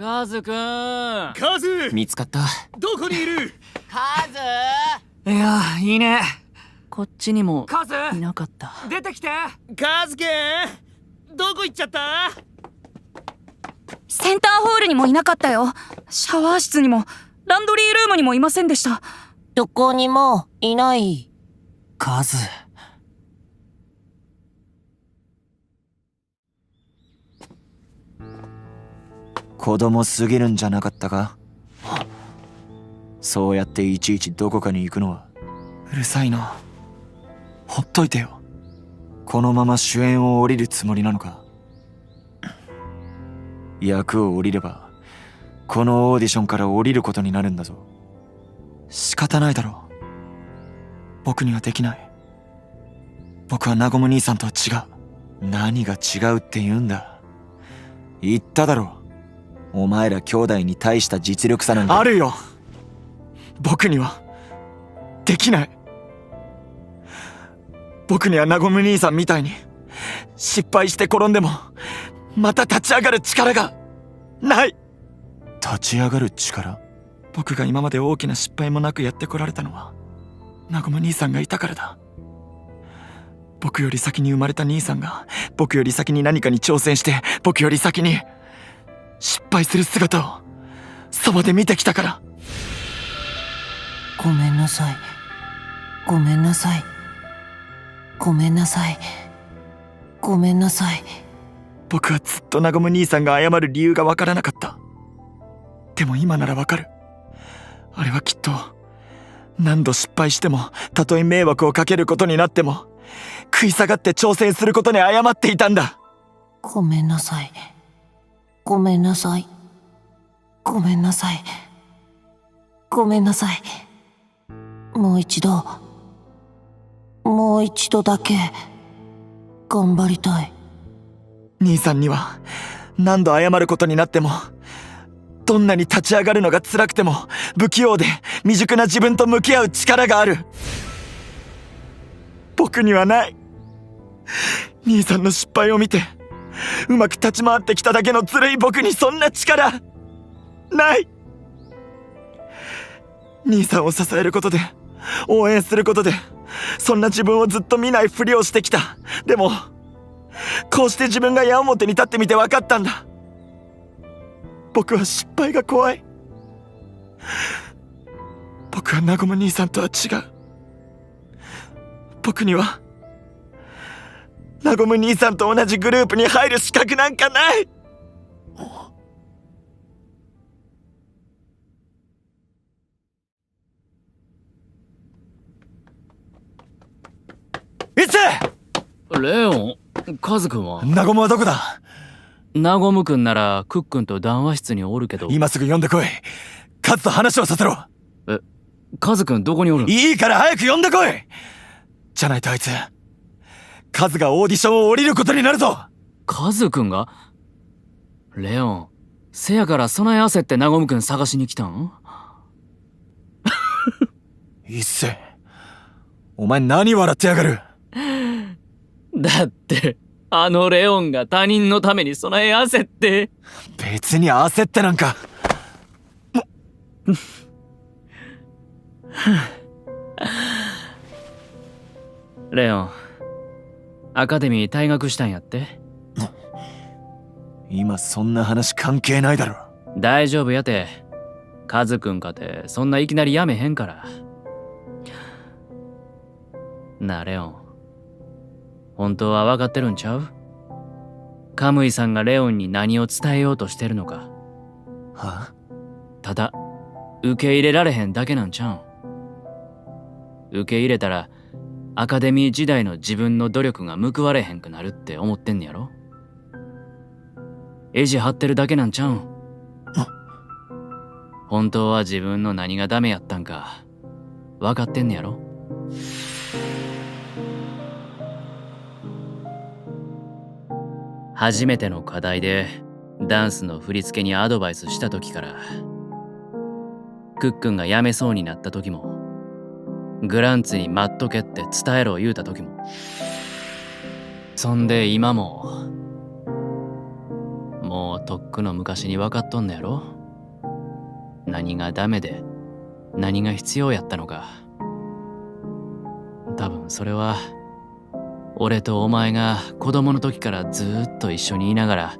カズくん。カズ見つかった。どこにいる？カズ。いや、いいね。こっちにもカズいなかった。出てきて。カズくんどこ行っちゃった？センターホールにもいなかったよ。シャワー室にもランドリールームにもいませんでした。どこにもいない。カズ。子供すぎるんじゃなかったか？そうやっていちいちどこかに行くのは。うるさいな。ほっといてよ。このまま主演を降りるつもりなのか？役を降りればこのオーディションから降りることになるんだぞ。仕方ないだろう。僕にはできない。僕はナゴム兄さんとは違う。何が違うって言うんだ。言っただろ。お前ら兄弟に大した実力差なんかあるよ。僕にはできない。僕にはナゴム兄さんみたいに失敗して転んでもまた立ち上がる力がない。立ち上がる力？僕が今まで大きな失敗もなくやってこられたのはナゴム兄さんがいたからだ。僕より先に生まれた兄さんが僕より先に何かに挑戦して僕より先に失敗する姿をそばで見てきたから。ごめんなさい。ごめんなさい。ごめんなさい。ごめんなさい。僕はずっとナゴム兄さんが謝る理由がわからなかった。でも今ならわかる。あれはきっと何度失敗してもたとえ迷惑をかけることになっても食い下がって挑戦することに謝っていたんだ。ごめんなさい。ごめんなさい。ごめんなさい。ごめんなさい。もう一度だけ頑張りたい。兄さんには何度謝ることになってもどんなに立ち上がるのが辛くても不器用で未熟な自分と向き合う力がある。僕にはない。兄さんの失敗を見てうまく立ち回ってきただけのずるい僕にそんな力ない。兄さんを支えることで応援することでそんな自分をずっと見ないふりをしてきた。でもこうして自分が矢面に立ってみて分かったんだ。僕は失敗が怖い。僕はナゴム兄さんとは違う。僕にはナゴム兄さんと同じグループに入る資格なんかない。いつレオン、カズくんは？ナゴムはどこだ？ナゴムくんならクックンと談話室におるけど。今すぐ呼んでこい。カズと話をさせろ。カズくんどこにおるん？いいから早く呼んでこい。じゃないとあいつカズがオーディションを降りることになるぞ。カズくんが？レオン、せやからそない焦ってナゴムくん探しに来たん？一世、お前何笑ってやがる。だってあのレオンが他人のためにそない焦って。別に焦ってなんか。レオン、アカデミー退学したんやって？今そんな話関係ないだろ。大丈夫やて。カズくんかてそんないきなりやめへんから。なあレオン、本当は分かってるんちゃう？カムイさんがレオンに何を伝えようとしてるのか。は？ただ受け入れられへんだけなんちゃうん？受け入れたらアカデミー時代の自分の努力が報われへんくなるって思ってんねやろ？意地張ってるだけなんちゃうん？本当は自分の何がダメやったんか分かってんねやろ？初めての課題でダンスの振り付けにアドバイスした時から、クックンが辞めそうになった時も、グランツに待っとけって伝えろ言うた時も、そんで今ももうとっくの昔に分かっとんのやろ。何がダメで何が必要やったのか。多分それは俺とお前が子供の時からずーっと一緒にいながら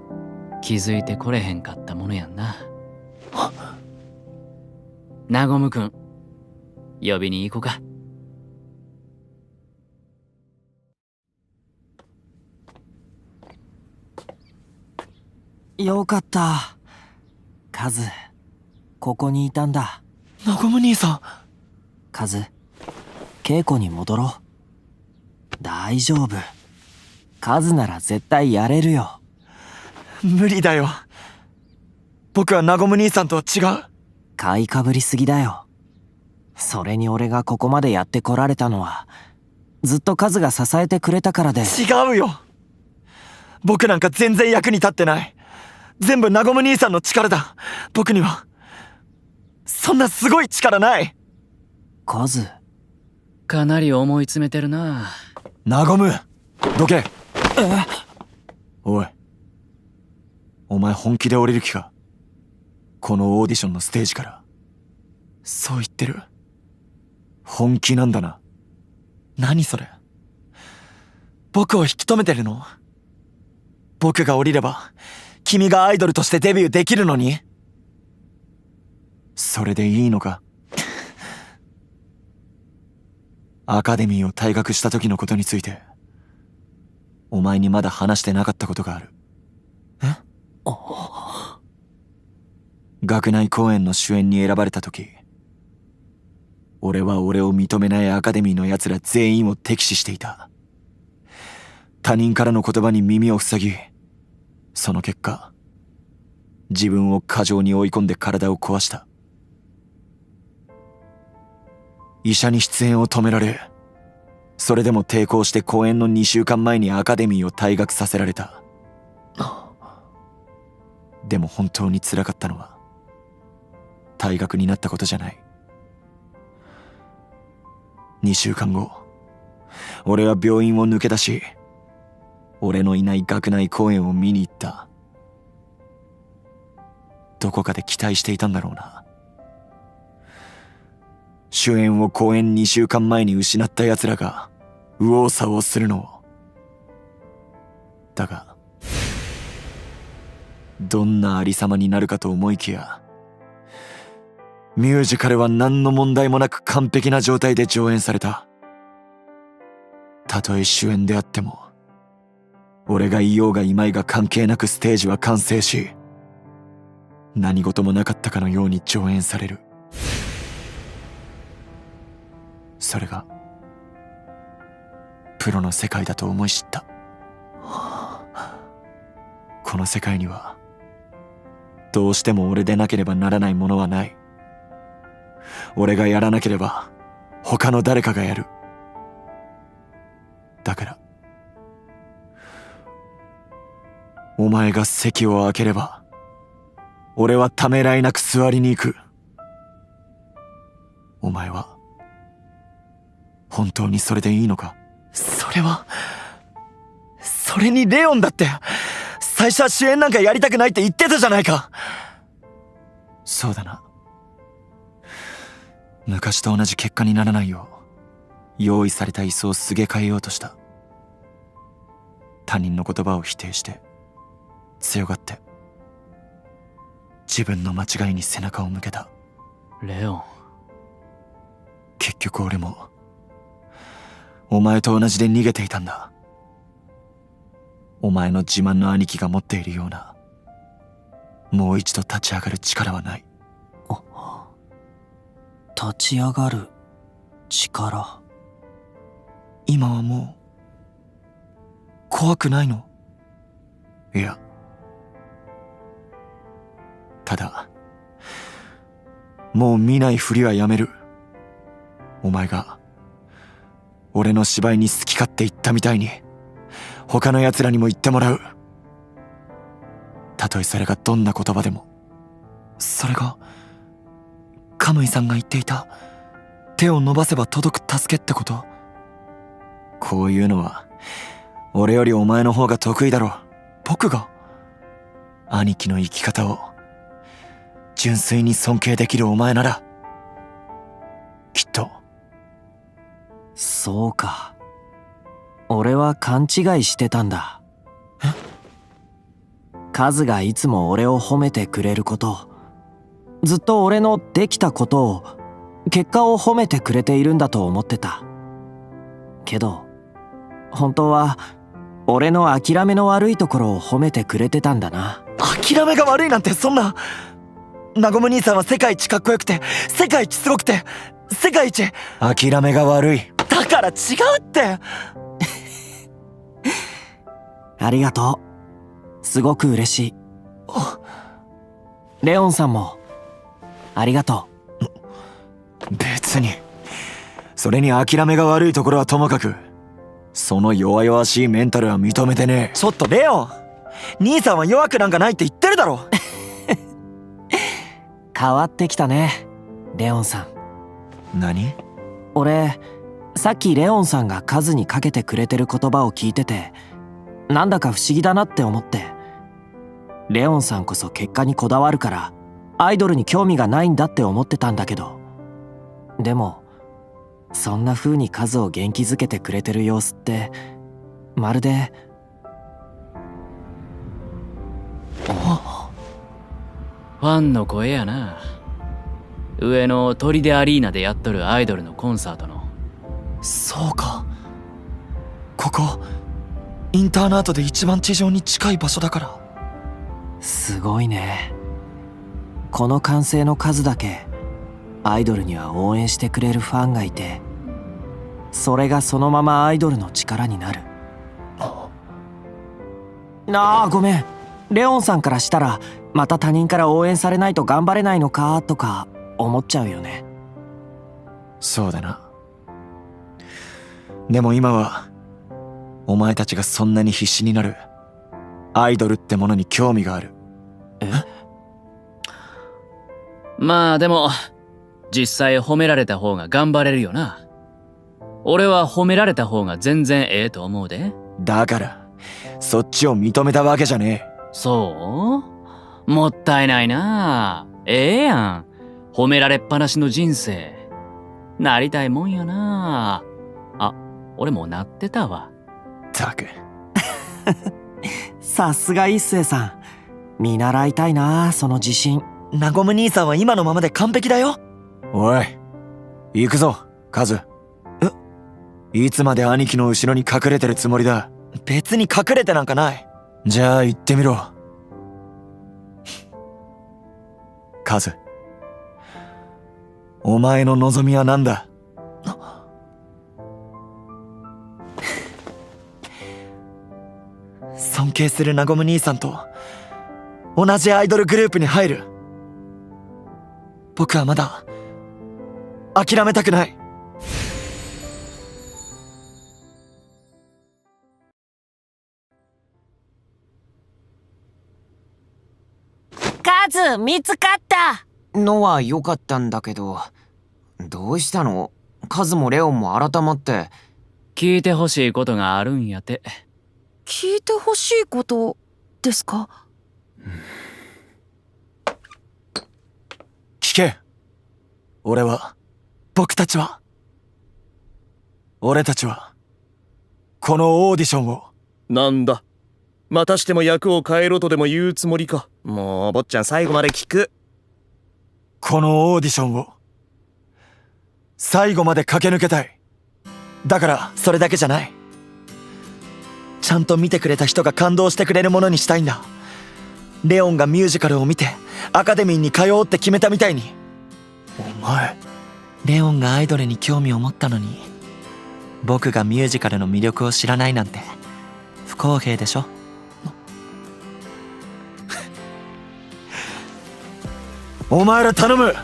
気づいてこれへんかったものやんな。なごむくん、呼びに行こうか。よかった。カズ、ここにいたんだ。なごむ兄さん。カズ、稽古に戻ろう。大丈夫。カズなら絶対やれるよ。無理だよ。僕はなごむ兄さんとは違う。買いかぶりすぎだよ。それに俺がここまでやってこられたのは、ずっとカズが支えてくれたからで。違うよ。僕なんか全然役に立ってない。全部なごむ兄さんの力だ。僕にはそんなすごい力ない。カズ、かなり思い詰めてるな。なごむ、どけ。おい、お前本気で降りる気か。このオーディションのステージから。そう言ってる。本気なんだな。何それ。僕を引き止めてるの？僕が降りれば君がアイドルとしてデビューできるのに？それでいいのか？アカデミーを退学した時のことについてお前にまだ話してなかったことがある。え？学内公演の主演に選ばれた時、俺は俺を認めないアカデミーの奴ら全員を敵視していた。他人からの言葉に耳を塞ぎ、その結果自分を過剰に追い込んで体を壊した。医者に出演を止められ、それでも抵抗して公演の2週間前にアカデミーを退学させられた。でも本当に辛かったのは退学になったことじゃない。2週間後、俺は病院を抜け出し、俺のいない学内公演を見に行った。どこかで期待していたんだろうな。主演を公演2週間前に失った奴らが右往左往するのを。だがどんなありさまになるかと思いきや、ミュージカルは何の問題もなく完璧な状態で上演された。たとえ主演であっても、俺がいようがいまいが関係なくステージは完成し、何事もなかったかのように上演される。それがプロの世界だと思い知った。この世界にはどうしても俺でなければならないものはない。俺がやらなければ他の誰かがやる。だからお前が席を空ければ俺はためらいなく座りに行く。お前は本当にそれでいいのか？それにレオンだって最初は主演なんかやりたくないって言ってたじゃないか。そうだな。昔と同じ結果にならないよう用意された椅子をすげ替えようとした。他人の言葉を否定して強がって自分の間違いに背中を向けた。レオン、結局俺もお前と同じで逃げていたんだ。お前の自慢の兄貴が持っているようなもう一度立ち上がる力はない。立ち上がる力。今はもう怖くないの？いや、ただもう見ないふりはやめる。お前が俺の芝居に好き勝手言ったみたいに他の奴らにも言ってもらう。たとえそれがどんな言葉でも。それがカムイさんが言っていた手を伸ばせば届く助けってこと？こういうのは俺よりお前の方が得意だろ。僕が？兄貴の生き方を純粋に尊敬できるお前ならきっと。そうか。俺は勘違いしてたんだ。カズがいつも俺を褒めてくれること、ずっと俺のできたことを、結果を褒めてくれているんだと思ってた。けど本当は俺の諦めの悪いところを褒めてくれてたんだな。諦めが悪いなんてそんな。ナゴム兄さんは世界一かっこよくて、世界一すごくて、世界一。諦めが悪い。だから違うって。ありがとう。すごく嬉しい。レオンさんもありがとう。別にそれに諦めが悪いところはともかく、その弱々しいメンタルは認めてねえ。ちょっとレオン、兄さんは弱くなんかないって言ってるだろ。変わってきたね、レオンさん。何？俺さっきレオンさんがカズにかけてくれてる言葉を聞いてて、なんだか不思議だなって思って。レオンさんこそ結果にこだわるからアイドルに興味がないんだって思ってたんだけど、でもそんな風にカズを元気づけてくれてる様子ってまるで。ファンの声やな。上の砦アリーナでやっとるアイドルのコンサートの。そうか、ここインターナートで一番地上に近い場所だから。すごいね。この歓声の数だけアイドルには応援してくれるファンがいて、それがそのままアイドルの力になる。ああ、ごめん。レオンさんからしたらまた他人から応援されないと頑張れないのかとか思っちゃうよね。そうだな。でも今はお前たちがそんなに必死になるアイドルってものに興味がある。まあでも実際褒められた方が頑張れるよな。俺は褒められた方が全然ええと思うで。だからそっちを認めたわけじゃねえ。そう？もったいないな。ええやん、褒められっぱなしの人生。なりたいもんやな。あ、俺もなってたわ。たくさすが一星さん、見習いたいな、その自信。ナゴム兄さんは今のままで完璧だよ。おい、行くぞカズ。いつまで兄貴の後ろに隠れてるつもりだ。別に隠れてなんかない。じゃあ行ってみろカズ。お前の望みは何だ？尊敬するナゴム兄さんと同じアイドルグループに入る。僕はまだ諦めたくない。カズ見つかったのは良かったんだけど、どうしたの？カズもレオンも改まって。聞いてほしいことがあるんやて。聞いてほしいことですか？聞け。僕たちは俺たちはこのオーディションを。なんだ、またしても役を変えろとでも言うつもりか。もう坊ちゃん最後まで聞く。このオーディションを最後まで駆け抜けたい。だからそれだけじゃない。ちゃんと見てくれた人が感動してくれるものにしたいんだ。レオンがミュージカルを見てアカデミーに通おうって決めたみたいに。お前、レオンがアイドルに興味を持ったのに僕がミュージカルの魅力を知らないなんて不公平でしょ。お前ら頼む。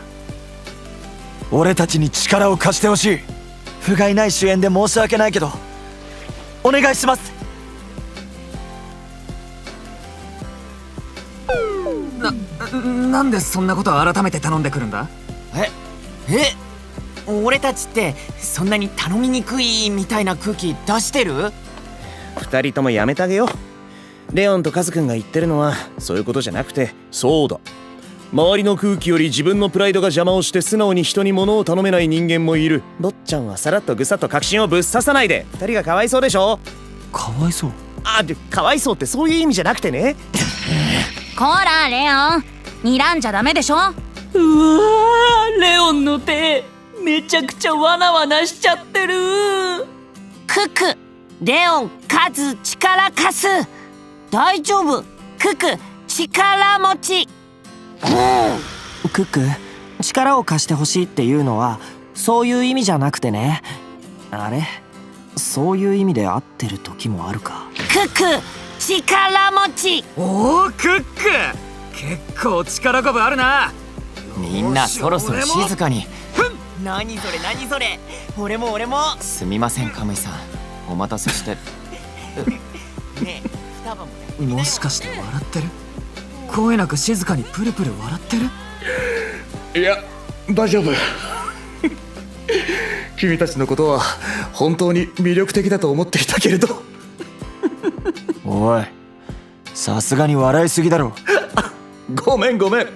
俺たちに力を貸してほしい。不甲斐ない主演で申し訳ないけどお願いします。なんでそんなこと改めて頼んでくるんだ？俺たちってそんなに頼みにくいみたいな空気出してる？二人ともやめてあげよう。レオンとカズくんが言ってるのはそういうことじゃなくて、そうだ、周りの空気より自分のプライドが邪魔をして素直に人に物を頼めない人間もいる。坊ちゃんはさらっとぐさっと確信をぶっ刺さないで。二人がかわいそうでしょ。かわいそう。でかわいそうってそういう意味じゃなくてね。こらレオン、睨んじゃダメでしょ。うわー、レオンの手めちゃくちゃわなわなしちゃってる。クク、レオン、カズ、力貸す。大丈夫。クク、力持ち。クック、力を貸してほしいっていうのはそういう意味じゃなくてね。あれ、そういう意味で合ってる時もあるか。クク、力持ち。おお、クック結構力こぶあるな。みんなそろそろ静かに。何それ何それ、俺も俺も。すみませんカムイさん、お待たせして。ねえ、双葉もやってみなよ。もしかして笑ってる？声なく静かにプルプル笑ってる？いや、大丈夫。君たちのことは本当に魅力的だと思っていたけれど。おい、さすがに笑いすぎだろ。ごめんごめん。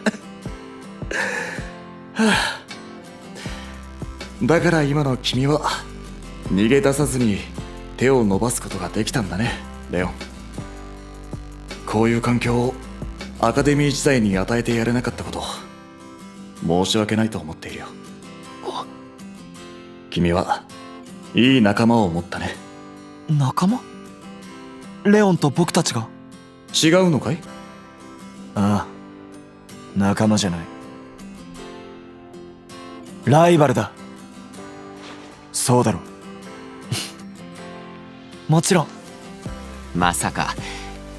だから今の君は逃げ出さずに手を伸ばすことができたんだね、レオン。こういう環境をアカデミー時代に与えてやれなかったこと、申し訳ないと思っているよ。君はいい仲間を持ったね。仲間？レオンと僕たちが？違うのかい？ああ、仲間じゃない。ライバルだ。そうだろ。もちろん。まさか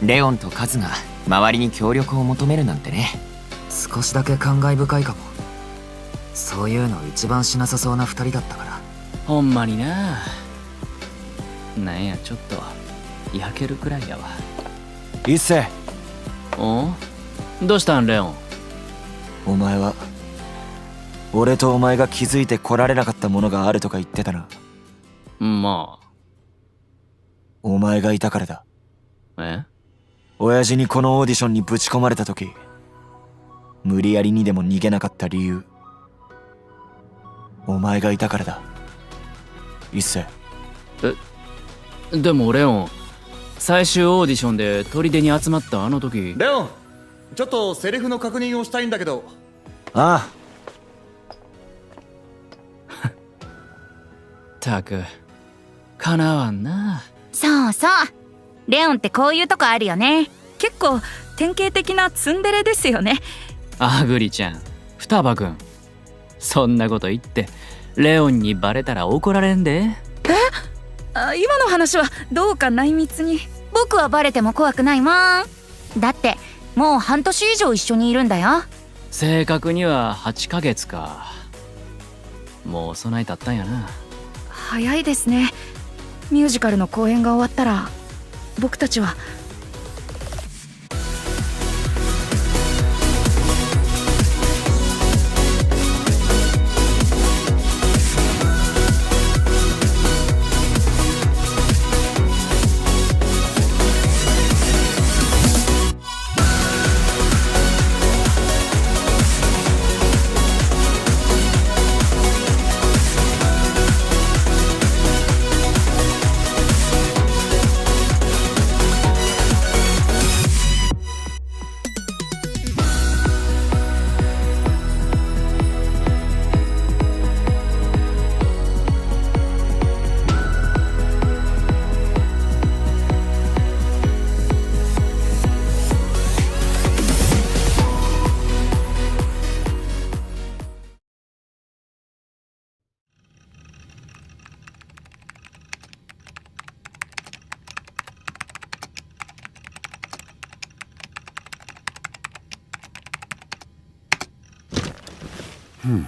レオンとカズが周りに協力を求めるなんてね。少しだけ感慨深いかも。そういうの一番しなさそうな二人だったから。ほんまにな。なんやちょっと焼けるくらいやわ。一星、おどうしたんレオン。お前は俺とお前が気づいてこられなかったものがあるとか言ってたな。まお前がいたからだ。あ。親父にこのオーディションにぶち込まれた時、無理やりにでも逃げなかった理由、お前がいたからだ。一星。でもレオン、最終オーディションで砦に集まったあの時。レオン、ちょっとセリフの確認をしたいんだけど。ああ。たくかなわんな。そうそう、レオンってこういうとこあるよね。結構典型的なツンデレですよね。あぐりちゃん、双葉くん、そんなこと言ってレオンにバレたら怒られんで。今の話はどうか内密に。僕はバレても怖くないもん。だってもう半年以上一緒にいるんだよ。正確には8ヶ月か。もう備えたったんやな。早いですね。ミュージカルの公演が終わったら僕たちは。うん。